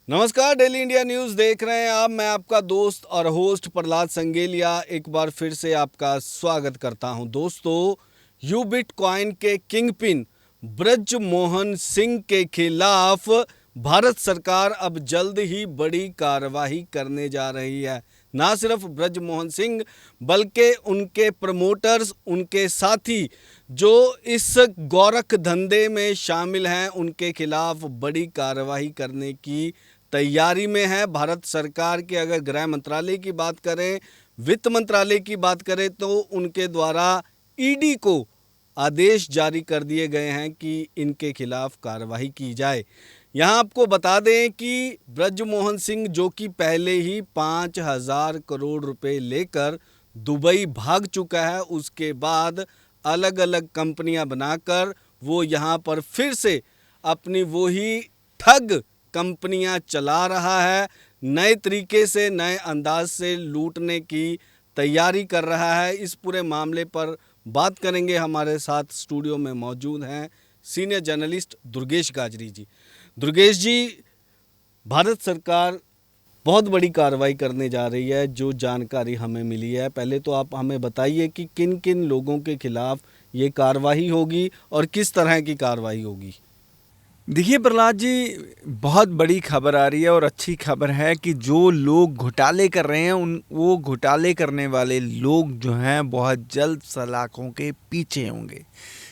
नमस्कार, daily India news देख रहे हैं आप। मैं आपका दोस्त और होस्ट प्रहलाद संगेलिया एक बार फिर से आपका स्वागत करता हूं। दोस्तों, यू बिटकॉइन के किंगपिन ब्रज मोहन सिंह के खिलाफ भारत सरकार अब जल्द ही बड़ी कार्रवाई करने जा रही है। ना सिर्फ ब्रज मोहन सिंह बल्कि उनके प्रमोटर्स, उनके साथी जो इस गोरख धंधे में शामिल हैं, उनके खिलाफ बड़ी कार्रवाई करने की तैयारी में है भारत सरकार के। अगर गृह मंत्रालय की बात करें, वित्त मंत्रालय की बात करें, तो उनके द्वारा ईडी को आदेश जारी कर दिए गए हैं कि इनके खिलाफ कार्रवाई की जाए। यहां आपको बता दें कि ब्रज मोहन सिंह, जो कि पहले ही 5,000 करोड़ रुपए लेकर दुबई भाग चुका है, उसके बाद अलग अलग कंपनियां बनाकर वो यहां पर फिर से अपनी वही ठग कंपनियां चला रहा है। नए तरीके से, नए अंदाज से लूटने की तैयारी कर रहा है। इस पूरे मामले पर बात करेंगे। हमारे साथ स्टूडियो में मौजूद हैं सीनियर जर्नलिस्ट दुर्गेश गाजरी जी। दुर्गेश जी, भारत सरकार बहुत बड़ी कार्रवाई करने जा रही है, जो जानकारी हमें मिली है। पहले तो आप हमें बताइए कि किन किन लोगों के खिलाफ ये कार्रवाई होगी और किस तरह की कार्रवाई होगी। देखिए प्रहलाद जी, बहुत बड़ी खबर आ रही है और अच्छी खबर है कि जो लोग घोटाले कर रहे हैं वो घोटाले करने वाले लोग जो हैं बहुत जल्द सलाखों के पीछे होंगे।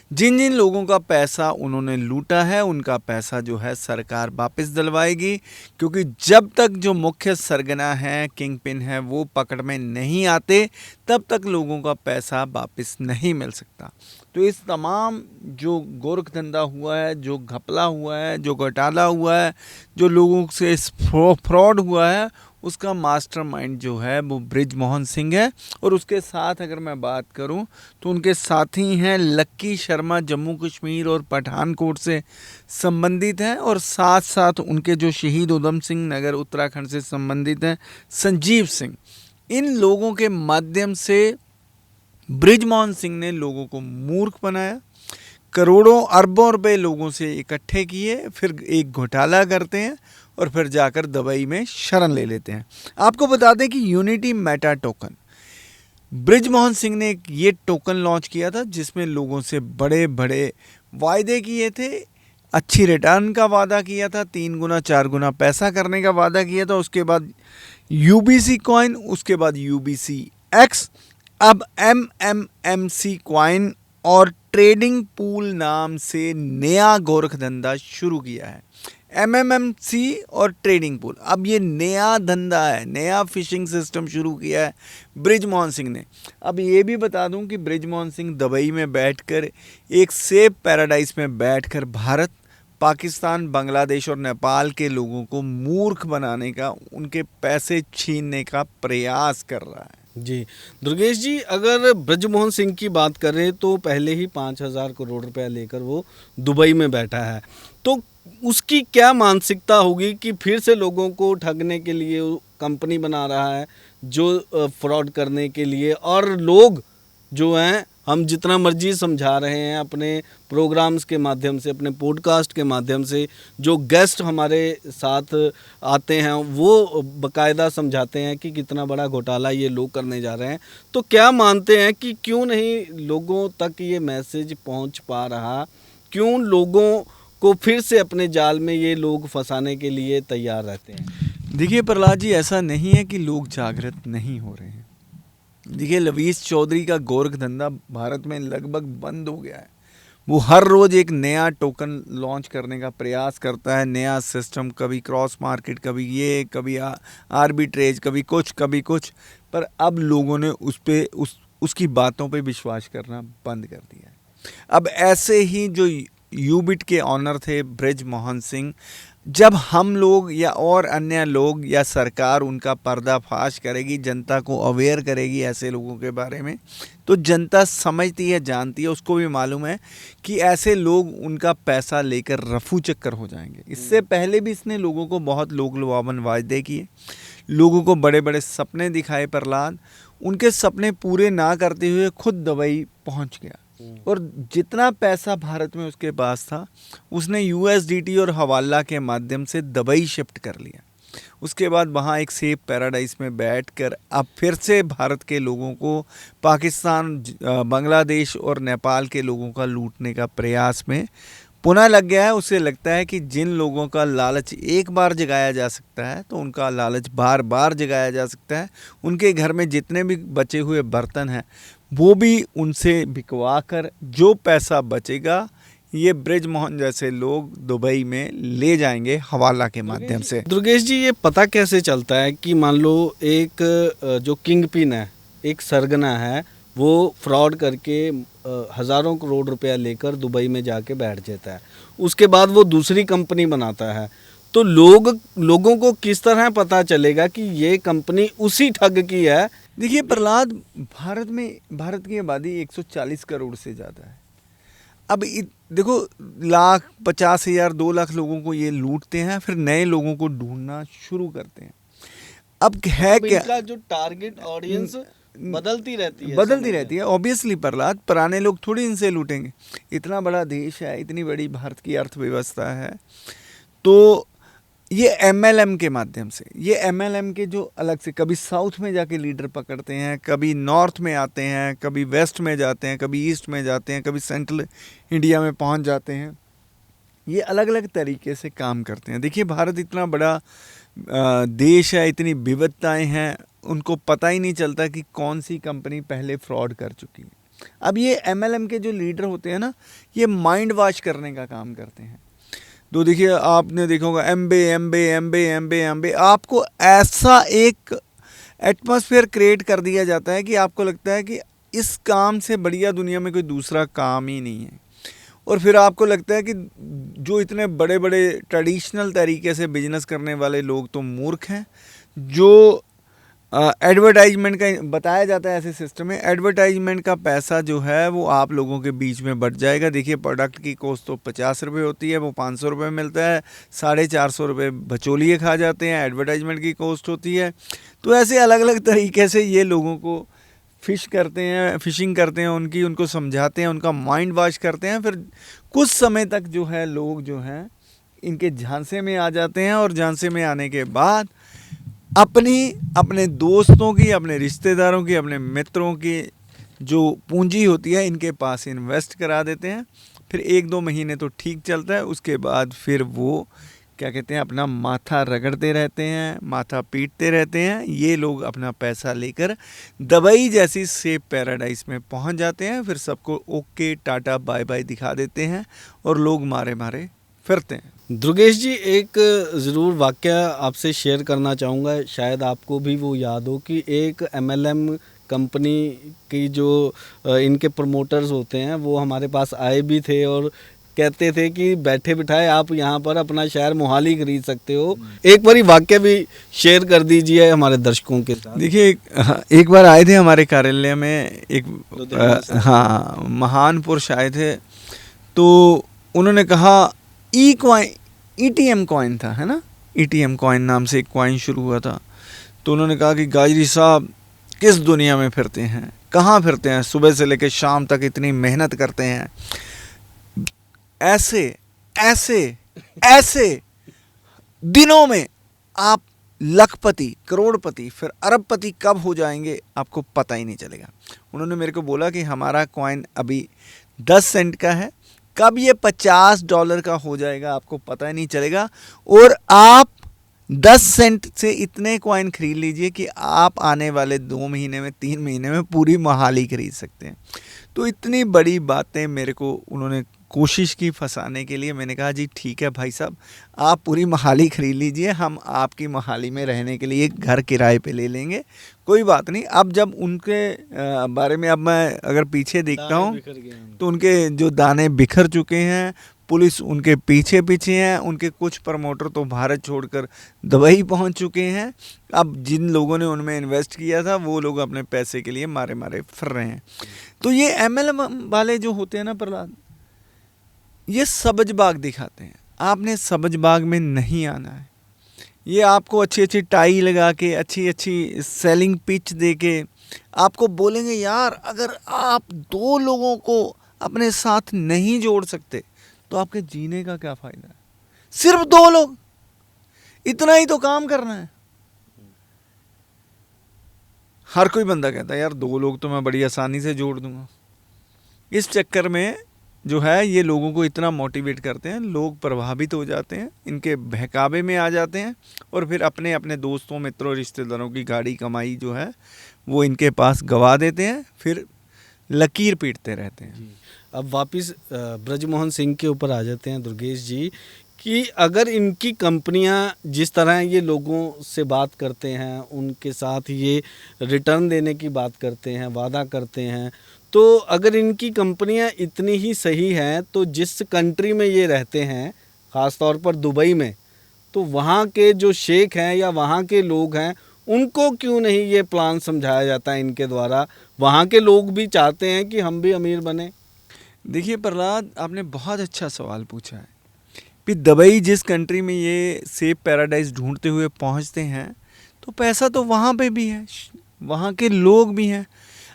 जिन जिन लोगों का पैसा उन्होंने लूटा है उनका पैसा जो है सरकार वापस दिलवाएगी, क्योंकि जब तक जो मुख्य सरगना है, किंग पिन है, वो पकड़ में नहीं आते तब तक लोगों का पैसा वापस नहीं मिल सकता। तो इस तमाम जो गोरख धंधा हुआ है, जो घपला हुआ है, जो घोटाला हुआ है, जो लोगों से फ्रॉड हुआ है, उसका मास्टरमाइंड जो है वो ब्रिज मोहन सिंह है। और उसके साथ अगर मैं बात करूं तो उनके साथी हैं लक्की शर्मा, जम्मू कश्मीर और पठानकोट से संबंधित हैं, और साथ साथ उनके जो शहीद उधम सिंह नगर उत्तराखंड से संबंधित हैं संजीव सिंह। इन लोगों के माध्यम से ब्रिज मोहन सिंह ने लोगों को मूर्ख बनाया, करोड़ों अरबों रुपए लोगों से इकट्ठे किए, फिर एक घोटाला करते हैं और फिर जाकर दुबई में शरण ले लेते हैं। आपको बता दें कि unity Meta token, bridge Mohan Singh ने ये टोकन लॉन्च किया था जिसमें लोगों से बड़े बड़े वायदे किए थे, अच्छी रिटर्न का वादा किया था, 3 गुना 4 गुना पैसा करने का वादा किया था। उसके बाद यूबीसी कॉइन, उसके बाद यूबीसी एक्स, अब एमएमएमसी कॉइन और ट्रेडिंग पूल नाम से नया गोरख धंधा शुरू किया है। एमएमएमसी और ट्रेडिंग पूल, अब ये नया धंधा है, नया फिशिंग सिस्टम शुरू किया है ब्रिज मोहन सिंह ने। अब ये भी बता दूं कि ब्रिज मोहन सिंह दुबई में बैठकर, एक सेफ पैराडाइज में बैठकर भारत, पाकिस्तान, बांग्लादेश और नेपाल के लोगों को मूर्ख बनाने का, उनके पैसे छीनने का प्रयास कर रहा है। जी दुर्गेश जी, अगर ब्रजमोहन सिंह की बात करें तो पहले ही 5,000 करोड़ रुपया लेकर वो दुबई में बैठा है, तो उसकी क्या मानसिकता होगी कि फिर से लोगों को ठगने के लिए कंपनी बना रहा है, जो फ्रॉड करने के लिए। और लोग जो हैं, हम जितना मर्जी समझा रहे हैं अपने प्रोग्राम्स के माध्यम से, अपने पॉडकास्ट के माध्यम से, जो गेस्ट हमारे साथ आते हैं वो बकायदा समझाते हैं कि कितना बड़ा घोटाला ये लोग करने जा रहे हैं। तो क्या मानते हैं कि क्यों नहीं लोगों तक ये मैसेज पहुंच पा रहा, क्यों लोगों को फिर से अपने जाल में ये लोग फंसाने के लिए तैयार रहते हैं? देखिए प्रहलाद जी, ऐसा नहीं है कि लोग जागृत नहीं हो रहे हैं। देखिए, लवीस चौधरी का गोरख धंधा भारत में लगभग बंद हो गया है। वो हर रोज़ एक नया टोकन लॉन्च करने का प्रयास करता है, नया सिस्टम, कभी क्रॉस मार्केट, कभी ये, कभी आर्बिट्रेज, कभी कुछ। पर अब लोगों ने उसकी बातों पे विश्वास करना बंद कर दिया है। अब ऐसे ही जो यूबिट के ऑनर थे ब्रिज मोहन सिंह, जब हम लोग या और अन्य लोग या सरकार उनका पर्दाफाश करेगी, जनता को अवेयर करेगी ऐसे लोगों के बारे में, तो जनता समझती है, जानती है, उसको भी मालूम है कि ऐसे लोग उनका पैसा लेकर रफू चक्कर हो जाएंगे। इससे पहले भी इसने लोगों को बहुत लोग लुभावन वायदे किए, लोगों को बड़े बड़े सपने दिखाए प्रहलाद। उनके सपने पूरे ना करते हुए खुद दुबई पहुंच गया। और जितना पैसा भारत में उसके पास था उसने यूएसडीटी और हवाला के माध्यम से दुबई शिफ्ट कर लिया। उसके बाद वहाँ एक सेफ पैराडाइज में बैठकर अब फिर से भारत के लोगों को पाकिस्तान, बांग्लादेश और नेपाल के लोगों का लूटने का प्रयास में पुनः लग गया है। उसे लगता है कि जिन लोगों का लालच एक बार जगाया जा सकता है तो उनका लालच बार बार जगाया जा सकता है। उनके घर में जितने भी बचे हुए बर्तन हैं वो भी उनसे बिकवा कर जो पैसा बचेगा ये ब्रिजमोहन जैसे लोग दुबई में ले जाएंगे हवाला के माध्यम से। दुर्गेश जी, ये पता कैसे चलता है कि मान लो एक जो किंग पिन है, एक सरगना है, वो फ्रॉड करके हज़ारों करोड़ रुपया लेकर दुबई में जाके बैठ जाता है, उसके बाद वो दूसरी कंपनी बनाता है, तो लोगों को किस तरह पता चलेगा कि ये कंपनी उसी ठग की है? देखिए प्रहलाद, भारत की आबादी 140 करोड़ से ज़्यादा है। अब देखो, 1,50,000 2 लाख लोगों को ये लूटते हैं, फिर नए लोगों को ढूंढना शुरू करते हैं। अब है क्या, इनका जो टारगेट ऑडियंस बदलती रहती है ऑब्वियसली प्रहलाद, पुराने लोग थोड़ी इनसे लूटेंगे। इतना बड़ा देश है, इतनी बड़ी भारत की अर्थव्यवस्था है, तो ये एमएलएम के माध्यम से, ये एमएलएम के जो अलग से कभी साउथ में जाके लीडर पकड़ते हैं, कभी नॉर्थ में आते हैं, कभी वेस्ट में जाते हैं, कभी ईस्ट में जाते हैं, कभी सेंट्रल इंडिया में पहुंच जाते हैं, ये अलग अलग तरीके से काम करते हैं। देखिए भारत इतना बड़ा देश है, इतनी विविधताएं हैं, उनको पता ही नहीं चलता कि कौन सी कंपनी पहले फ्रॉड कर चुकी है। अब ये एमएलएम के जो लीडर होते हैं ना, ये माइंड वॉश करने का काम करते हैं। तो देखिए, आपने देखा होगा एमबे, आपको ऐसा एक एटमॉस्फेयर क्रिएट कर दिया जाता है कि आपको लगता है कि इस काम से बढ़िया दुनिया में कोई दूसरा काम ही नहीं है। और फिर आपको लगता है कि जो इतने बड़े बड़े ट्रेडिशनल तरीके से बिजनेस करने वाले लोग तो मूर्ख हैं। जो एडवर्टाइजमेंट का बताया जाता है ऐसे सिस्टम में, एडवर्टाइजमेंट का पैसा जो है वो आप लोगों के बीच में बढ़ जाएगा। देखिए, प्रोडक्ट की कॉस्ट तो 50 रुपये होती है, वो 500 रुपये मिलता है, 450 रुपये बचौलिए खा जाते हैं, एडवर्टाइजमेंट की कॉस्ट होती है। तो ऐसे अलग अलग तरीके से ये लोगों को फिशिंग करते हैं, उनको समझाते हैं, उनका माइंड वॉश करते हैं। फिर कुछ समय तक जो है लोग जो हैं इनके झांसे में आ जाते हैं, और झांसे में आने के बाद अपने दोस्तों की, अपने रिश्तेदारों की, अपने मित्रों की जो पूंजी होती है इनके पास इन्वेस्ट करा देते हैं। फिर 1-2 महीने तो ठीक चलता है, उसके बाद फिर वो क्या कहते हैं, अपना माथा रगड़ते रहते हैं, माथा पीटते रहते हैं। ये लोग अपना पैसा लेकर दुबई जैसी सेफ पैराडाइज में पहुंच जाते हैं, फिर सबको ओके टाटा बाय बाय दिखा देते हैं और लोग मारे मारे फिरते हैं। दुर्गेश जी, एक ज़रूर वाकया आपसे शेयर करना चाहूँगा, शायद आपको भी वो याद हो कि एक एमएलएम कंपनी की जो इनके प्रमोटर्स होते हैं वो हमारे पास आए भी थे और कहते थे कि बैठे बिठाए आप यहाँ पर अपना शेयर मोहाली खरीद सकते हो। एक बारी वाकया भी शेयर कर दीजिए हमारे दर्शकों के साथ। देखिए, एक बार आए थे हमारे कार्यालय में एक हाँ महान पुरुष आए थे, तो उन्होंने कहा ईटीएम कॉइन था, है ना, ईटीएम कॉइन नाम से एक कॉइन शुरू हुआ था। तो उन्होंने कहा कि गाजरी साहब किस दुनिया में फिरते हैं, कहाँ फिरते हैं, सुबह से लेकर शाम तक इतनी मेहनत करते हैं, ऐसे दिनों में आप लखपति, करोड़पति, फिर अरबपति कब हो जाएंगे आपको पता ही नहीं चलेगा। उन्होंने मेरे को बोला कि हमारा कॉइन अभी 10 सेंट का है, कब ये $50 का हो जाएगा आपको पता ही नहीं चलेगा, और आप 10 सेंट से इतने कॉइन खरीद लीजिए कि आप आने वाले 2 महीने में, 3 महीने में पूरी मोहाली खरीद सकते हैं। तो इतनी बड़ी बातें मेरे को उन्होंने कोशिश की फंसाने के लिए। मैंने कहा जी ठीक है भाई साहब, आप पूरी मोहाली खरीद लीजिए, हम आपकी मोहाली में रहने के लिए घर किराए पे ले लेंगे, कोई बात नहीं। अब जब उनके बारे में अब मैं अगर पीछे देखता हूँ तो उनके जो दाने बिखर चुके हैं, पुलिस उनके पीछे है, उनके कुछ प्रमोटर तो भारत छोड़कर दुबई पहुंच चुके हैं। अब जिन लोगों ने उनमें इन्वेस्ट किया था वो लोग अपने पैसे के लिए मारे मारे फिर रहे हैं। तो ये एमएलएम वाले जो होते हैं ना प्रहलाद, ये सबजबाग दिखाते हैं। आपने सबजबाग में नहीं आना है। ये आपको अच्छी अच्छी टाई लगा के, अच्छी अच्छी सेलिंग पिच दे के आपको बोलेंगे यार अगर आप 2 लोगों को अपने साथ नहीं जोड़ सकते तो आपके जीने का क्या फ़ायदा है। सिर्फ 2 लोग, इतना ही तो काम करना है। हर कोई बंदा कहता है यार 2 लोग तो मैं बड़ी आसानी से जोड़ दूंगा। इस चक्कर में जो है ये लोगों को इतना मोटिवेट करते हैं, लोग प्रभावित हो जाते हैं, इनके बहकावे में आ जाते हैं और फिर अपने अपने दोस्तों मित्रों रिश्तेदारों की गाड़ी कमाई जो है वो इनके पास गवा देते हैं, फिर लकीर पीटते रहते हैं। अब वापस ब्रजमोहन सिंह के ऊपर आ जाते हैं दुर्गेश जी, कि अगर इनकी कंपनियां जिस तरह ये लोगों से बात करते हैं, उनके साथ ये रिटर्न देने की बात करते हैं, वादा करते हैं, तो अगर इनकी कंपनियां इतनी ही सही हैं तो जिस कंट्री में ये रहते हैं, ख़ास तौर पर दुबई में, तो वहाँ के जो शेख हैं या वहाँ के लोग हैं, उनको क्यों नहीं ये प्लान समझाया जाता है इनके द्वारा? वहाँ के लोग भी चाहते हैं कि हम भी अमीर बने। देखिए प्रहलाद, आपने बहुत अच्छा सवाल पूछा है। कि दुबई जिस कंट्री में ये सेफ पैराडाइज ढूंढते हुए पहुंचते हैं, तो पैसा तो वहाँ पे भी है, वहाँ के लोग भी हैं।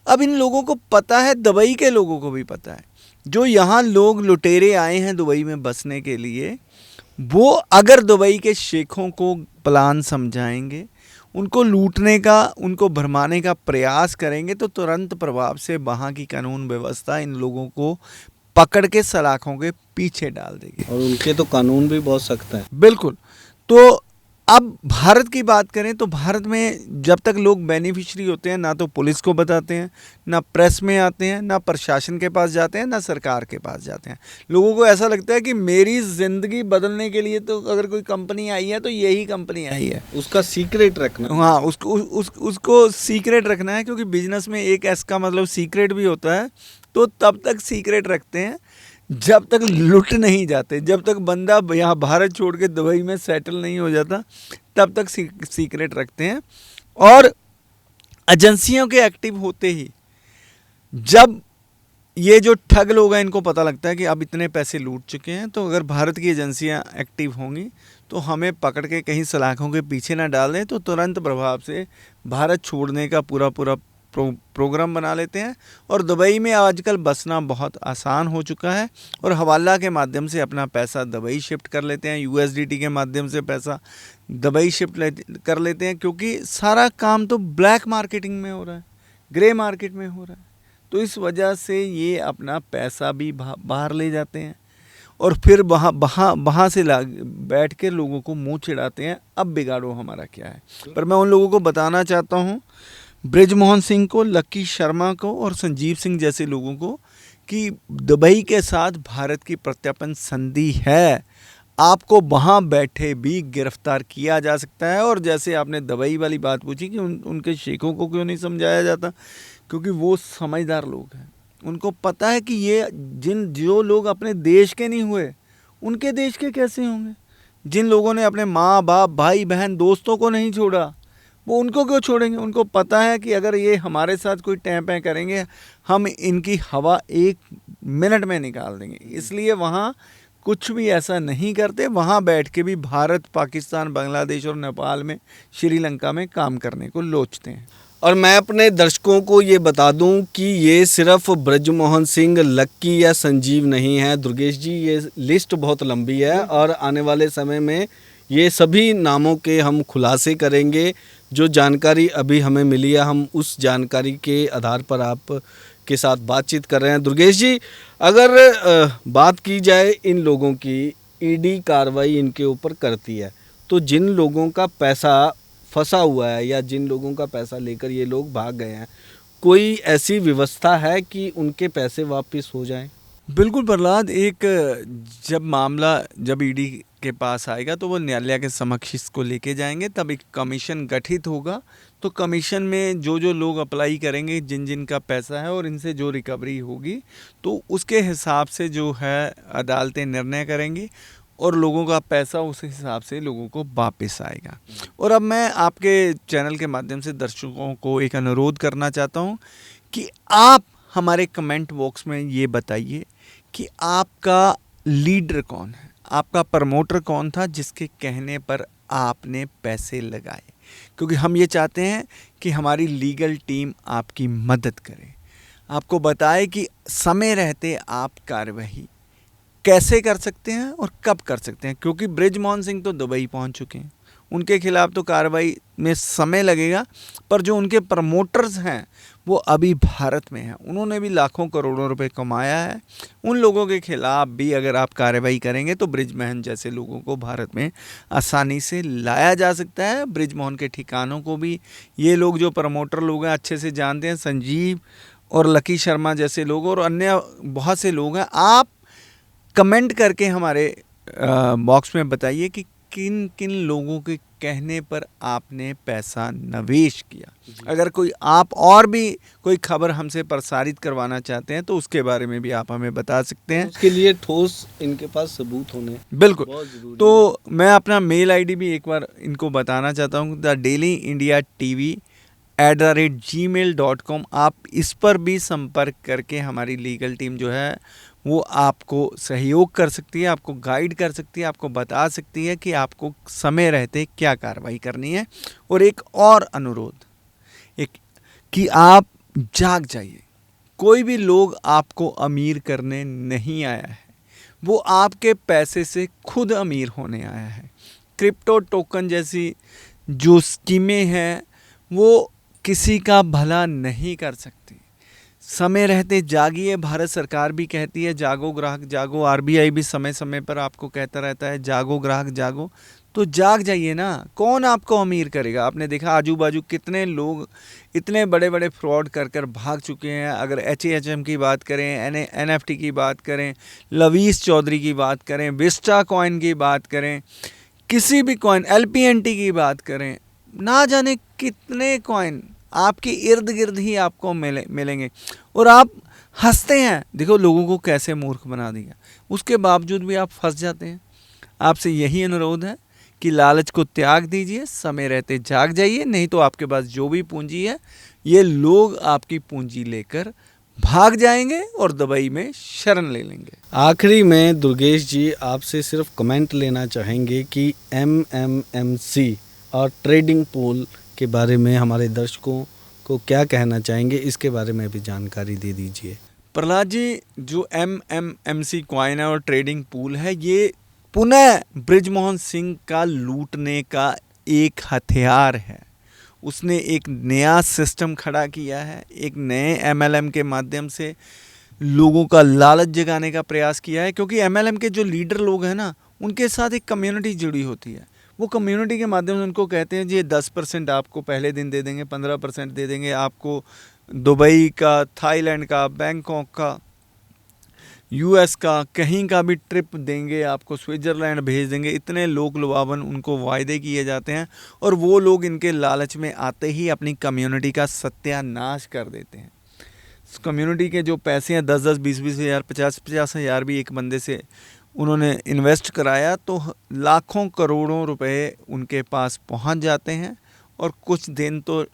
अब इन लोगों को पता है, दुबई के लोगों को भी पता है, जो यहाँ लोग लुटेरे आए हैं दुबई में बसने के लिए, वो अगर दुबई के शेखों को प्लान समझाएंगे, उनको लूटने का, उनको भरमाने का प्रयास करेंगे, तो तुरंत प्रभाव से वहाँ की कानून व्यवस्था इन लोगों को पकड़ के सलाखों के पीछे डाल देगी। और उनके तो कानून भी बहुत सख्त हैं। बिल्कुल। तो अब भारत की बात करें तो भारत में जब तक लोग बेनिफिशियरी होते हैं, ना तो पुलिस को बताते हैं, ना प्रेस में आते हैं, ना प्रशासन के पास जाते हैं, ना सरकार के पास जाते हैं। लोगों को ऐसा लगता है कि मेरी ज़िंदगी बदलने के लिए तो अगर कोई कंपनी आई है तो यही कंपनी आई है। उसका सीक्रेट रखना। हाँ, उसको सीक्रेट रखना है, क्योंकि बिजनेस में एक एस का मतलब सीक्रेट भी होता है। तो तब तक सीक्रेट रखते हैं जब तक लुट नहीं जाते, जब तक बंदा यहाँ भारत छोड़ के दुबई में सेटल नहीं हो जाता, तब तक सीक्रेट रखते हैं। और एजेंसियों के एक्टिव होते ही जब ये जो ठग लोग हैं इनको पता लगता है कि अब इतने पैसे लूट चुके हैं, तो अगर भारत की एजेंसियां एक्टिव होंगी तो हमें पकड़ के कहीं सलाखों के पीछे ना डाल दें, तो तुरंत प्रभाव से भारत छोड़ने का पूरा प्रोग्राम बना लेते हैं। और दुबई में आजकल बसना बहुत आसान हो चुका है, और हवाला के माध्यम से अपना पैसा दुबई शिफ्ट कर लेते हैं, यूएसडीटी के माध्यम से पैसा दुबई शिफ्ट कर लेते हैं, क्योंकि सारा काम तो ब्लैक मार्केटिंग में हो रहा है, ग्रे मार्केट में हो रहा है। तो इस वजह से ये अपना पैसा भी बाहर ले जाते हैं और फिर वहाँ से बैठ के लोगों को मुँह चिढ़ाते हैं, अब बिगाड़ो हमारा क्या है। पर मैं उन लोगों को बताना चाहता हूँ, ब्रजमोहन सिंह को, लक्की शर्मा को और संजीव सिंह जैसे लोगों को, कि दुबई के साथ भारत की प्रत्यर्पण संधि है, आपको वहाँ बैठे भी गिरफ्तार किया जा सकता है। और जैसे आपने दुबई वाली बात पूछी कि उनके शेखों को क्यों नहीं समझाया जाता, क्योंकि वो समझदार लोग हैं, उनको पता है कि ये जो लोग अपने देश के नहीं हुए, उनके देश के कैसे होंगे। जिन लोगों ने अपने माँ बाप भाई बहन दोस्तों को नहीं छोड़ा, वो उनको क्यों छोड़ेंगे। उनको पता है कि अगर ये हमारे साथ कोई टैं करेंगे, हम इनकी हवा 1 मिनट में निकाल देंगे। इसलिए वहाँ कुछ भी ऐसा नहीं करते, वहाँ बैठ के भी भारत, पाकिस्तान, बांग्लादेश और नेपाल में, श्रीलंका में काम करने को लोचते हैं। और मैं अपने दर्शकों को ये बता दूं कि ये सिर्फ ब्रजमोहन सिंह, लक्की या संजीव नहीं है दुर्गेश जी, ये लिस्ट बहुत लंबी है और आने वाले समय में ये सभी नामों के हम खुलासे करेंगे। जो जानकारी अभी हमें मिली है, हम उस जानकारी के आधार पर आप के साथ बातचीत कर रहे हैं। दुर्गेश जी, अगर बात की जाए इन लोगों की, ईडी कार्रवाई इनके ऊपर करती है, तो जिन लोगों का पैसा फंसा हुआ है या जिन लोगों का पैसा लेकर ये लोग भाग गए हैं, कोई ऐसी व्यवस्था है कि उनके पैसे वापस हो जाएं? बिल्कुल प्रहलाद, जब ईडी के पास आएगा तो वो न्यायालय के समक्ष इसको लेके जाएंगे, तब एक कमीशन गठित होगा। तो कमीशन में जो लोग अप्लाई करेंगे, जिन का पैसा है और इनसे जो रिकवरी होगी, तो उसके हिसाब से जो है अदालतें निर्णय करेंगी और लोगों का पैसा उस हिसाब से लोगों को वापस आएगा। और अब मैं आपके चैनल के माध्यम से दर्शकों को एक अनुरोध करना चाहता हूँ कि आप हमारे कमेंट बॉक्स में ये बताइए कि आपका लीडर कौन है, आपका प्रमोटर कौन था जिसके कहने पर आपने पैसे लगाए, क्योंकि हम ये चाहते हैं कि हमारी लीगल टीम आपकी मदद करे, आपको बताए कि समय रहते आप कार्रवाई कैसे कर सकते हैं और कब कर सकते हैं, क्योंकि बृजमोहन सिंह तो दुबई पहुंच चुके हैं, उनके खिलाफ तो कार्रवाई में समय लगेगा, पर जो उनके प्रमोटर्स हैं वो अभी भारत में हैं, उन्होंने भी लाखों करोड़ों रुपए कमाया है, उन लोगों के खिलाफ भी अगर आप कार्रवाई करेंगे तो बृजमोहन जैसे लोगों को भारत में आसानी से लाया जा सकता है। बृजमोहन के ठिकानों को भी ये लोग जो प्रमोटर लोग हैं अच्छे से जानते हैं, संजीव और लकी शर्मा जैसे लोग और अन्य बहुत से लोग हैं। आप कमेंट करके हमारे बॉक्स में बताइए कि किन किन लोगों के कहने पर आपने पैसा निवेश किया। अगर कोई आप और भी कोई खबर हमसे प्रसारित करवाना चाहते हैं तो उसके बारे में भी आप हमें बता सकते हैं। उसके लिए ठोस इनके पास सबूत होने बिल्कुल। बहुत जरूरी तो मैं अपना मेल आईडी भी एक बार इनको बताना चाहता हूँ, thedailyindiatv@gmail.com। आप इस पर भी संपर्क करके हमारी लीगल टीम जो है वो आपको सहयोग कर सकती है, आपको गाइड कर सकती है, आपको बता सकती है कि आपको समय रहते क्या कार्रवाई करनी है। और एक और अनुरोध, एक कि आप जाग जाइए। कोई भी लोग आपको अमीर करने नहीं आया है, वो आपके पैसे से खुद अमीर होने आया है। क्रिप्टो टोकन जैसी जो स्कीमें हैं वो किसी का भला नहीं कर सकती। समय रहते जागिए। भारत सरकार भी कहती है जागो ग्राहक जागो, आरबीआई भी समय समय पर आपको कहता रहता है जागो ग्राहक जागो। तो जाग जाइए ना, कौन आपको अमीर करेगा। आपने देखा आजू बाजू कितने लोग इतने बड़े बड़े फ्रॉड कर कर भाग चुके हैं। अगर HAHM की बात करें, NFT की बात करें, लवीस चौधरी की बात करें, विस्टा कॉइन की बात करें, किसी भी कॉइन, LPNT की बात करें, ना जाने कितने कॉइन आपके इर्द गिर्द ही आपको मिलेंगे और आप हंसते हैं। देखो लोगों को कैसे मूर्ख बना दिया, उसके बावजूद भी आप फंस जाते हैं। आपसे यही अनुरोध है कि लालच को त्याग दीजिए, समय रहते जाग जाइए, नहीं तो आपके पास जो भी पूंजी है ये लोग आपकी पूंजी लेकर भाग जाएंगे और दुबई में शरण ले लेंगे। आखिरी में दुर्गेश जी आपसे सिर्फ कमेंट लेना चाहेंगे कि MMMC और ट्रेडिंग पूल के बारे में हमारे दर्शकों को क्या कहना चाहेंगे, इसके बारे में भी जानकारी दे दीजिए। प्रहलाद जी, जो MMMC कॉइन है और ट्रेडिंग पूल है, ये पुनः बृजमोहन सिंह का लूटने का एक हथियार है। उसने एक नया सिस्टम खड़ा किया है, एक नए MLM के माध्यम से लोगों का लालच जगाने का प्रयास किया है। क्योंकि MLM के जो लीडर लोग हैं ना, उनके साथ एक कम्युनिटी जुड़ी होती है। वो कम्युनिटी के माध्यम से उनको कहते हैं जी ये 10% आपको पहले दिन दे देंगे, 15% दे देंगे आपको, दुबई का, थाईलैंड का, बैंकॉक का, US का, कहीं का भी ट्रिप देंगे आपको, स्विट्ज़रलैंड भेज देंगे। इतने लोक लुभावन उनको वायदे किए जाते हैं और वो लोग इनके लालच में आते ही अपनी कम्युनिटी का सत्यानाश कर देते हैं। कम्युनिटी के जो पैसे हैं 10-10, 20-20 हज़ार, 50-50 हज़ार भी एक बंदे से उन्होंने इन्वेस्ट कराया तो लाखों करोड़ों रुपए उनके पास पहुंच जाते हैं और कुछ दिन तो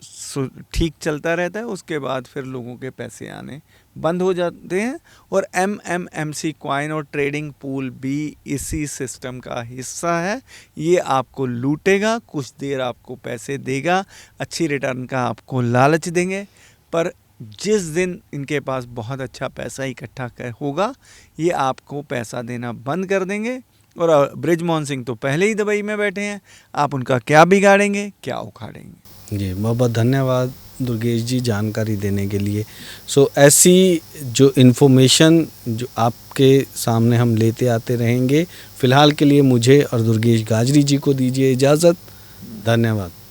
ठीक चलता रहता है, उसके बाद फिर लोगों के पैसे आने बंद हो जाते हैं। और MMMC कॉइन और ट्रेडिंग पूल भी इसी सिस्टम का हिस्सा है। ये आपको लूटेगा, कुछ देर आपको पैसे देगा, अच्छी रिटर्न का आपको लालच देंगे, पर जिस दिन इनके पास बहुत अच्छा पैसा इकट्ठा होगा ये आपको पैसा देना बंद कर देंगे। और बृजमोहन सिंह तो पहले ही दुबई में बैठे हैं, आप उनका क्या बिगाड़ेंगे, क्या उखाड़ेंगे। जी बहुत बहुत धन्यवाद दुर्गेश जी जानकारी देने के लिए। ऐसी जो इन्फॉर्मेशन जो आपके सामने हम लेते आते रहेंगे। फ़िलहाल के लिए मुझे और दुर्गेश गाजरी जी को दीजिए इजाज़त। धन्यवाद।